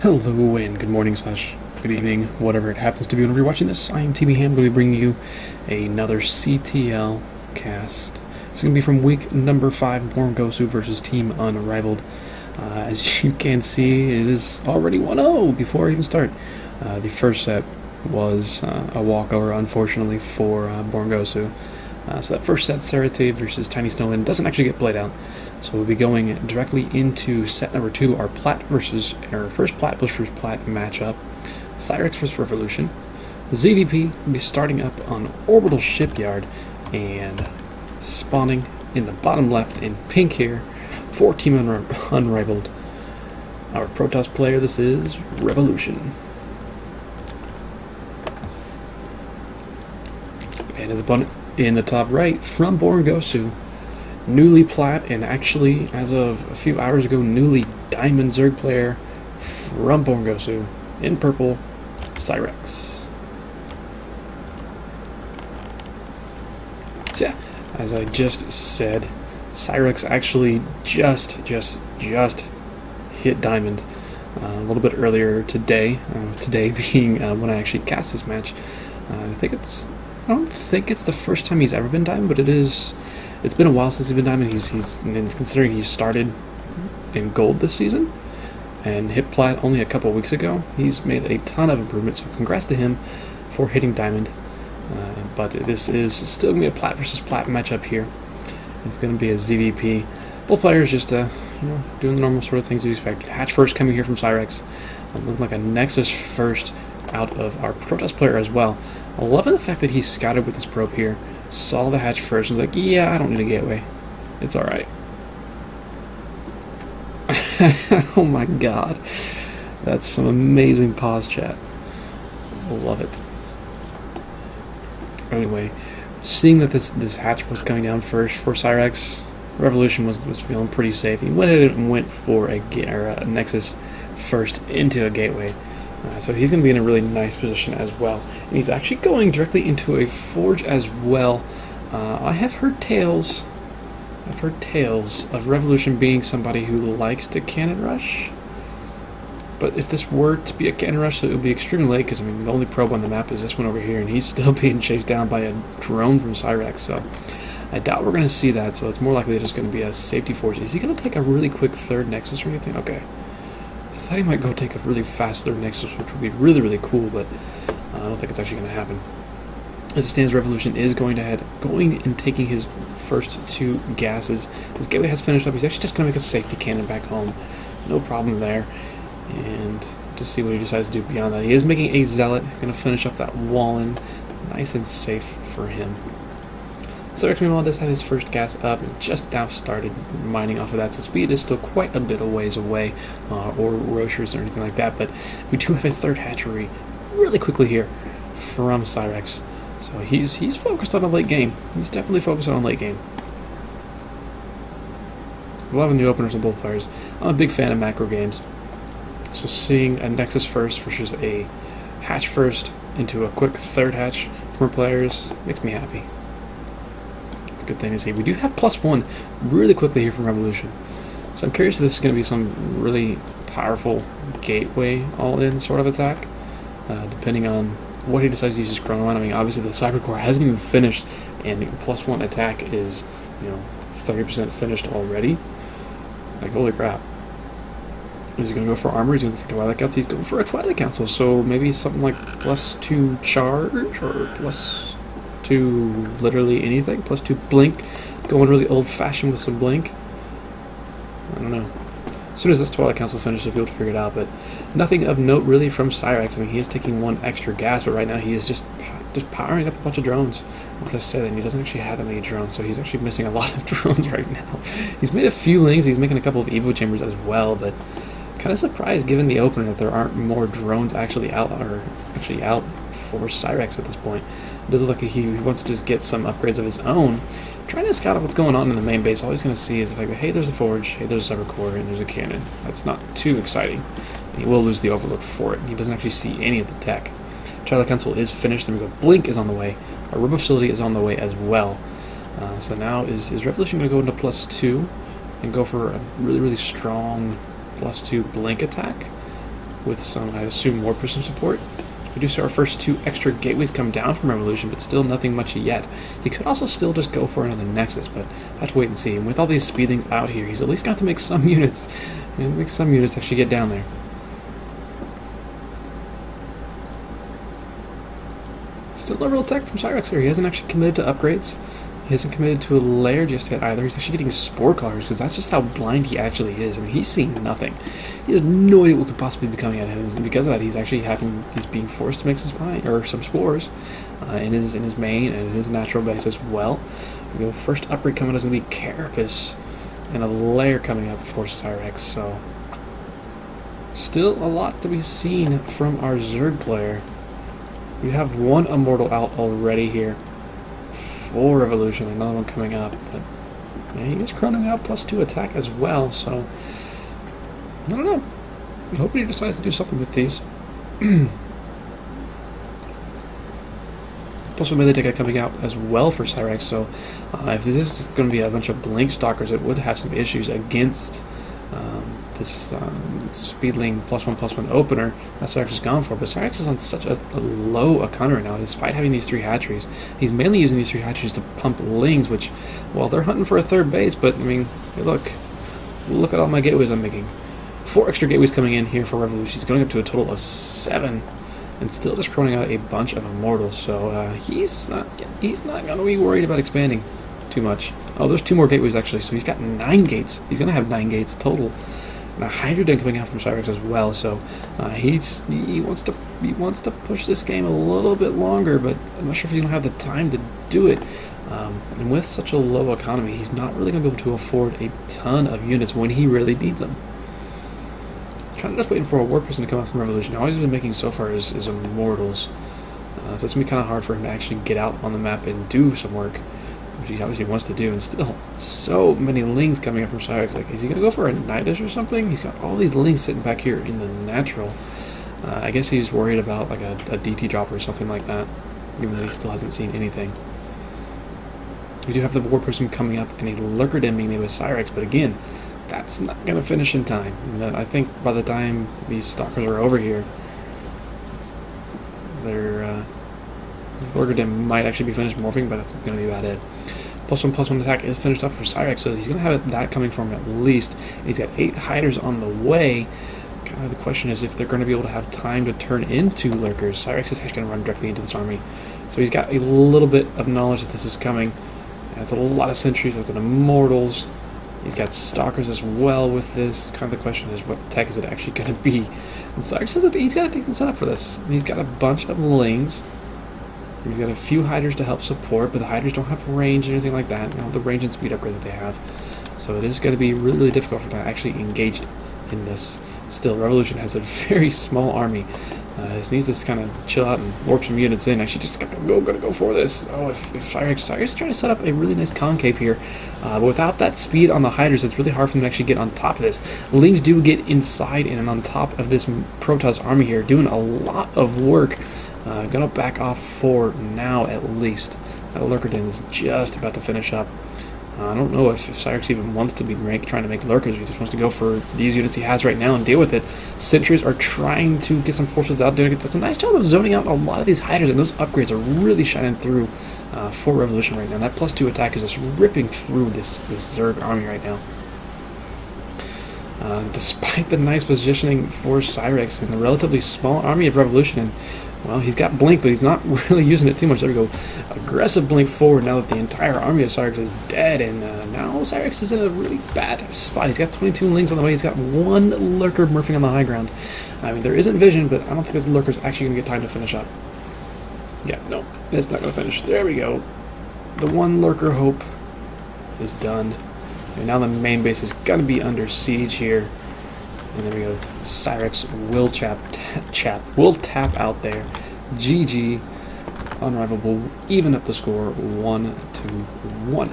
Hello and good morning slash good evening, whatever it happens to be whenever you're watching this. I am TB Ham, going to be bringing you another CTL cast. It's going to be from week number 5, BornG versus Team Unrivaled. As you can see, it is already 1-0 before I even start. The first set was a walkover, unfortunately, for BornG. So that first set, Sarate versus Tiny Snowman, doesn't actually get played out. So we'll be going directly into set number 2, our first Plat versus Plat matchup. PsyRex versus Revolution. ZVP will be starting up on Orbital Shipyard and spawning in the bottom left in pink here for Team Unrivaled. Our Protoss player, this is Revolution. And his opponent in the top right from BornG, newly Plat, and actually, as of a few hours ago, newly Diamond Zerg player from BornG, in purple, PsyRex. So yeah, as I just said, PsyRex actually just hit Diamond a little bit earlier today. Today being when I actually cast this match. I don't think it's the first time he's ever been Diamond, but it's been a while since he's been Diamond. He's considering he started in Gold this season and hit Plat only a couple weeks ago, he's made a ton of improvements, so congrats to him for hitting Diamond. But this is still going to be a Plat versus Plat matchup here. It's going to be a ZVP. Both players just doing the normal sort of things you expect. Hatch first coming here from PsyRex. Looking like a Nexus first out of our Protoss player as well. I love the fact that he scouted with his probe here, saw the hatch first, and was like, yeah, I don't need a gateway. It's alright. Oh my god. That's some amazing pause chat. Love it. Anyway, seeing that this hatch was coming down first for PsyRex, Revolution was feeling pretty safe. He went ahead and went for a Nexus first into a gateway. So he's going to be in a really nice position as well. And he's actually going directly into a Forge as well. I have heard tales of Revolution being somebody who likes to cannon rush. But if this were to be a cannon rush, it would be extremely late, because I mean the only probe on the map is this one over here, and he's still being chased down by a drone from PsyRex. So I doubt we're going to see that. So it's more likely just going to be a safety Forge. Is he going to take a really quick third Nexus or anything? Okay. I thought he might go take a really fast third Nexus, which would be really cool, but I don't think it's actually going to happen. As it stands, Revolution is going and taking his first 2 gases. His gateway has finished up. He's actually just going to make a safety cannon back home. No problem there. And to see what he decides to do beyond that. He is making a Zealot. Going to finish up that Wallen. Nice and safe for him. PsyRex meanwhile does have his first gas up and just now started mining off of that, so speed is still quite a bit of ways away, or Rochers or anything like that, but we do have a third hatchery really quickly here from PsyRex. So he's focused on a late game. He's definitely focused on a late game. Loving the openers of both players. I'm a big fan of macro games, so seeing a Nexus first versus a hatch first into a quick third hatch from players makes me happy. Good thing to see. We do have +1 really quickly here from Revolution, so I'm curious if this is going to be some really powerful gateway all-in sort of attack, depending on what he decides to use his chrono on. I mean, obviously the Cybercore hasn't even finished, and the +1 attack is 30% finished already. Like, holy crap. Is he going to go for armor? He's going to go for Twilight Council. He's going for a Twilight Council, so maybe something like +2 charge or +2 literally anything, +2 blink, going really old-fashioned with some blink. I don't know. As soon as this Twilight Council finishes, you'll be able to figure it out, but nothing of note really from PsyRex. I mean, he is taking 1 extra gas, but right now he is just powering up a bunch of drones. I'm going to say that he doesn't actually have that many drones, so he's actually missing a lot of drones right now. He's made a few lings, he's making a couple of Evo chambers as well, but kind of surprised given the opening that there aren't more drones actually out for PsyRex at this point. It doesn't look like he wants to just get some upgrades of his own. Trying to scout out what's going on in the main base. All he's going to see is the fact that, hey, there's a Forge, hey, there's a Cybercore, and there's a cannon. That's not too exciting. And he will lose the Overload for it. He doesn't actually see any of the tech. Twilight Council is finished. Then we go. Blink is on the way. Our Robo Facility is on the way as well. So now is Revolution going to go into +2 and go for a really strong +2 blink attack? with some, I assume, more person support. We do see our first 2 extra gateways come down from Revolution, but still nothing much yet. He could also still just go for another Nexus, but I have to wait and see. And with all these speedings out here, he's at least got to make some units, and make some units actually get down there. Still no real tech from PsyRex here. He hasn't actually committed to upgrades. He hasn't committed to a lair just yet either. He's actually getting spore collars because that's just how blind he actually is. I mean, he's seeing nothing. He has no idea what could possibly be coming at him. And because of that, he's actually he's being forced to make some some spores in his main and in his natural base as well. First upgrade coming is going to be Carapace and a lair coming up for PsyRex. So still a lot to be seen from our Zerg player. We have 1 Immortal out already here for Revolution, another one coming up, but yeah, he is chroning out +2 attack as well, so I don't know. I hope he decides to do something with these. Plus one melee ticket coming out as well for PsyRex, so if this is just going to be a bunch of Blink Stalkers, it would have some issues against this Speedling +1/+1 opener that PsyRex is gone for. But PsyRex is on such a low economy right now, despite having these 3 hatcheries. He's mainly using these 3 hatcheries to pump Lings, which, well, they're hunting for a 3rd base, but, I mean, hey, look at all my gateways I'm making. 4 extra gateways coming in here for Revolution. He's going up to a total of 7, and still just chroning out a bunch of Immortals, so he's not going to be worried about expanding too much. Oh, there's 2 more gateways, actually, so he's got 9 gates. He's going to have 9 gates total. Now Hydroden coming out from PsyRex as well, so he wants to push this game a little bit longer, but I'm not sure if he's going to have the time to do it. And with such a low economy, he's not really going to be able to afford a ton of units when he really needs them. Kind of just waiting for a war person to come out from Revolution. All he's been making so far is Immortals, so it's going to be kind of hard for him to actually get out on the map and do some work, which he obviously wants to do, and still so many Lings coming up from PsyRex. Like, is he going to go for a Nidus or something? He's got all these Lings sitting back here in the natural. I guess he's worried about like a DT drop or something like that, even though he still hasn't seen anything. We do have the war person coming up and a Lurker Den being made with PsyRex, but again, that's not going to finish in time. I think by the time these Stalkers are over here, their Lurker Den might actually be finished morphing, but that's going to be about it. +1/+1 attack is finished up for PsyRex, so he's going to have that coming from him at least. He's got 8 Hiders on the way. Kind of the question is if they're going to be able to have time to turn into Lurkers. PsyRex is actually going to run directly into this army. So he's got a little bit of knowledge that this is coming. That's a lot of sentries, that's an Immortals. He's got Stalkers as well with this. Kind of the question is, what tech is it actually going to be? And PsyRex says that he's got a decent setup for this. He's got a bunch of Lings. He's got a few Hiders to help support, but the Hiders don't have range or anything like that. They don't have the range and speed upgrade that they have. So it is going to be really, really difficult for him to actually engage in this. Still, Revolution has a very small army. Just needs to kind of chill out and warp some units in. Actually, just gonna go for this. Oh, if PsyRex is trying to set up a really nice concave here, but without that speed on the Hiders, it's really hard for them to actually get on top of this. Lings do get inside and on top of this Protoss army here, doing a lot of work. Gonna back off for now at least. That Lurker Den is just about to finish up. I don't know if PsyRex even wants to be trying to make Lurkers. He just wants to go for these units he has right now and deal with it. Sentries are trying to get some forces out there. That's a nice job of zoning out a lot of these Hiders, and those upgrades are really shining through for Revolution right now. That +2 attack is just ripping through this Zerg army right now. Despite the nice positioning for PsyRex and the relatively small army of Revolution, and well, he's got Blink, but he's not really using it too much. There we go. Aggressive Blink forward now that the entire army of PsyRex is dead, and now PsyRex is in a really bad spot. He's got 22 Lings on the way. He's got 1 Lurker murphing on the high ground. I mean, there isn't vision, but I don't think this Lurker's actually going to get time to finish up. Yeah, no, it's not going to finish. There we go. The 1 Lurker hope is done. And now the main base is going to be under siege here. And there we go. PsyRex will tap out there. GG. Unrivalable. Even up the score 1-1.